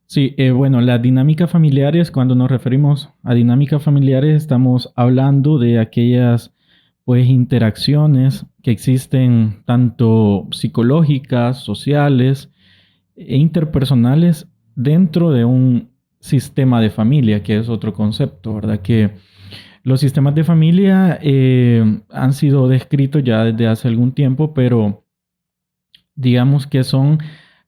Sí, bueno, las dinámicas familiares, cuando nos referimos a dinámicas familiares, estamos hablando de aquellas, pues, interacciones que existen tanto psicológicas, sociales e interpersonales dentro de un sistema de familia, que es otro concepto, ¿verdad? Que los sistemas de familia han sido descritos ya desde hace algún tiempo, pero digamos que son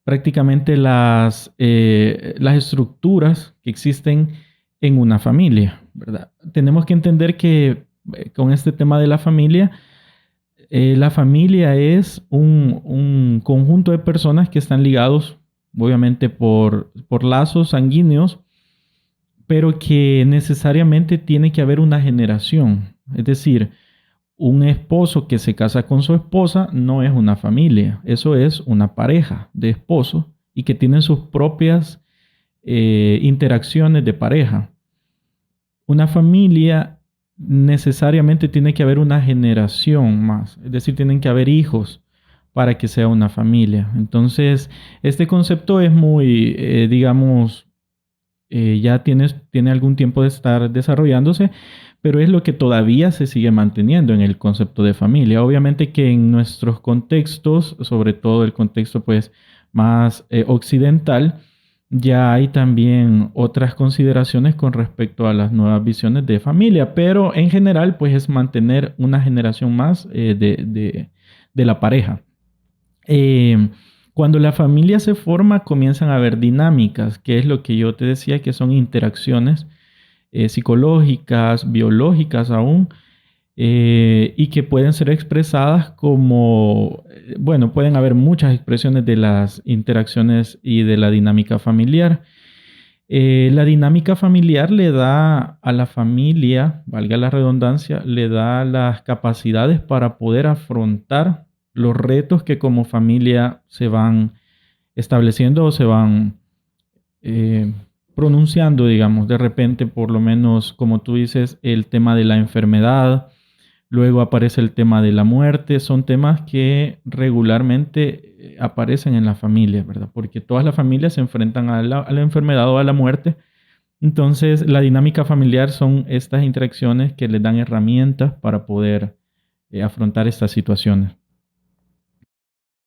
prácticamente las estructuras que existen en una familia, ¿verdad? Tenemos que entender que con este tema de la familia es un conjunto de personas que están ligados, obviamente, por lazos sanguíneos, pero que necesariamente tiene que haber una generación. Es decir, un esposo que se casa con su esposa no es una familia, eso es una pareja de esposos y que tienen sus propias interacciones de pareja. Una familia necesariamente tiene que haber una generación más, es decir, tienen que haber hijos para que sea una familia. Entonces, este concepto es muy, digamos, ya tiene algún tiempo de estar desarrollándose, pero es lo que todavía se sigue manteniendo en el concepto de familia. Obviamente que en nuestros contextos, sobre todo el contexto pues más occidental, ya hay también otras consideraciones con respecto a las nuevas visiones de familia, pero en general pues es mantener una generación más de la pareja. Eh, Cuando la familia se forma, comienzan a haber dinámicas, que es lo que yo te decía, que son interacciones psicológicas, biológicas aún, y que pueden ser expresadas como, bueno, pueden haber muchas expresiones de las interacciones y de la dinámica familiar. La dinámica familiar le da a la familia, valga la redundancia, le da las capacidades para poder afrontar los retos que como familia se van estableciendo o se van eh, pronunciando, digamos, de repente, por lo menos, como tú dices, el tema de la enfermedad, luego aparece el tema de la muerte, son temas que regularmente aparecen en la familia, ¿verdad? Porque todas las familias se enfrentan a la enfermedad o a la muerte. Entonces, la dinámica familiar son estas interacciones que les dan herramientas para poder afrontar estas situaciones.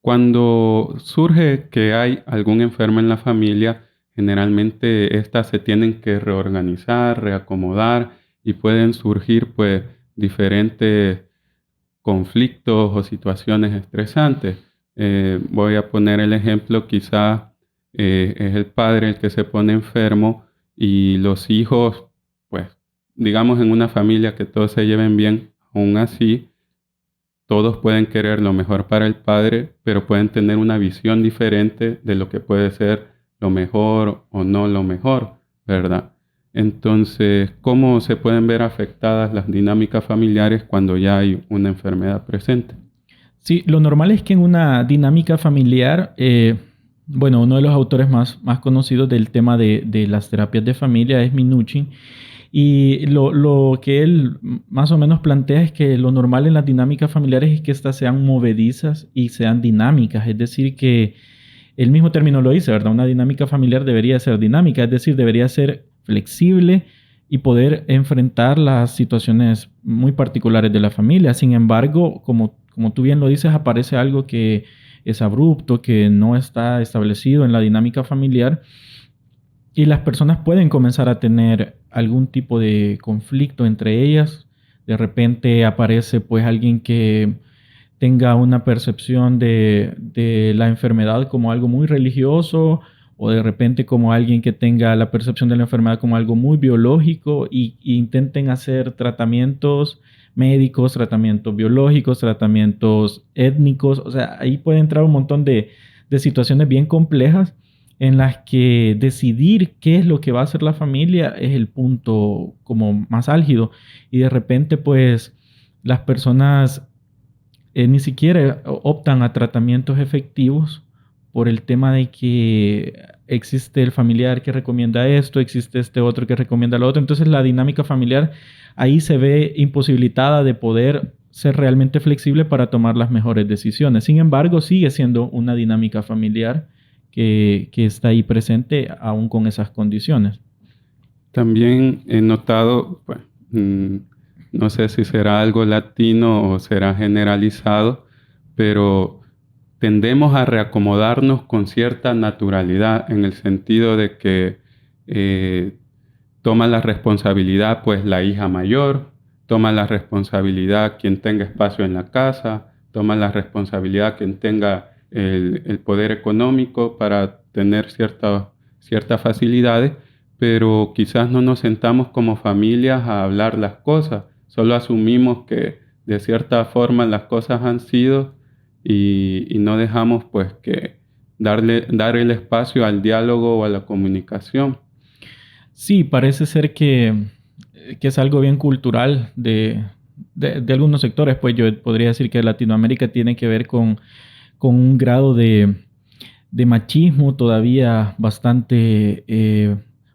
Cuando surge que hay algún enfermo en la familia, generalmente éstas se tienen que reorganizar, reacomodar y pueden surgir pues diferentes conflictos o situaciones estresantes. Voy a poner el ejemplo, quizás es el padre el que se pone enfermo y los hijos, pues digamos en una familia que todos se lleven bien, aún así todos pueden querer lo mejor para el padre, pero pueden tener una visión diferente de lo que puede ser lo mejor o no lo mejor, ¿verdad? Entonces, ¿cómo se pueden ver afectadas las dinámicas familiares cuando ya hay una enfermedad presente? Sí, lo normal es que en una dinámica familiar, bueno, uno de los autores más conocidos del tema de las terapias de familia es Minuchin. Y lo que él más o menos plantea es que lo normal en las dinámicas familiares es que éstas sean movedizas y sean dinámicas. Es decir, que el mismo término lo dice, ¿verdad? Una dinámica familiar debería ser dinámica, es decir, debería ser flexible y poder enfrentar las situaciones muy particulares de la familia. Sin embargo, como tú bien lo dices, aparece algo que es abrupto, que no está establecido en la dinámica familiar y las personas pueden comenzar a tener algún tipo de conflicto entre ellas. De repente aparece pues alguien que tenga una percepción de la enfermedad como algo muy religioso o de repente como alguien que tenga la percepción de la enfermedad como algo muy biológico y intenten hacer tratamientos médicos, tratamientos biológicos, tratamientos étnicos. O sea, ahí puede entrar un montón de situaciones bien complejas en las que decidir qué es lo que va a hacer la familia es el punto como más álgido y de repente pues las personas ni siquiera optan a tratamientos efectivos por el tema de que existe el familiar que recomienda esto, existe este otro que recomienda lo otro. Entonces la dinámica familiar ahí se ve imposibilitada de poder ser realmente flexible para tomar las mejores decisiones. Sin embargo, sigue siendo una dinámica familiar que está ahí presente aún con esas condiciones. También he notado, pues, no sé si será algo latino o será generalizado, pero tendemos a reacomodarnos con cierta naturalidad en el sentido de que eh, toma la responsabilidad pues la hija mayor, toma la responsabilidad quien tenga espacio en la casa, toma la responsabilidad quien tenga el poder económico para tener ciertas facilidades, pero quizás no nos sentamos como familias a hablar las cosas, solo asumimos que de cierta forma las cosas han sido y no dejamos pues que dar el espacio al diálogo o a la comunicación. Sí, parece ser que es algo bien cultural de algunos sectores, pues yo podría decir que Latinoamérica tiene que ver con un grado de machismo todavía bastante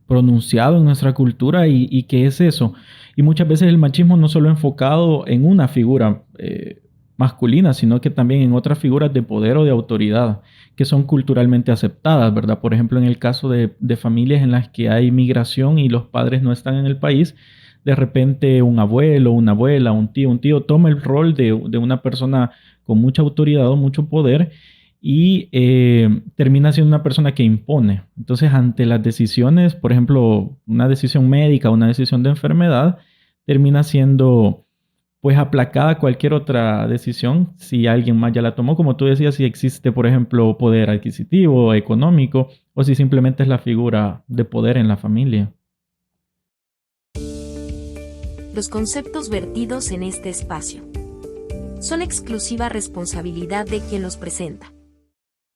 pronunciado en nuestra cultura y qué es eso. Y muchas veces el machismo no solo enfocado en una figura masculina, sino que también en otras figuras de poder o de autoridad que son culturalmente aceptadas, ¿verdad? Por ejemplo, en el caso de familias en las que hay migración y los padres no están en el país, de repente un abuelo, una abuela, un tío toma el rol de una persona con mucha autoridad o mucho poder y termina siendo una persona que impone. Entonces, ante las decisiones, por ejemplo, una decisión médica, una decisión de enfermedad, termina siendo pues aplacada cualquier otra decisión si alguien más ya la tomó, como tú decías, si existe, por ejemplo, poder adquisitivo, económico, o si simplemente es la figura de poder en la familia. Los conceptos vertidos en este espacio son exclusiva responsabilidad de quien los presenta.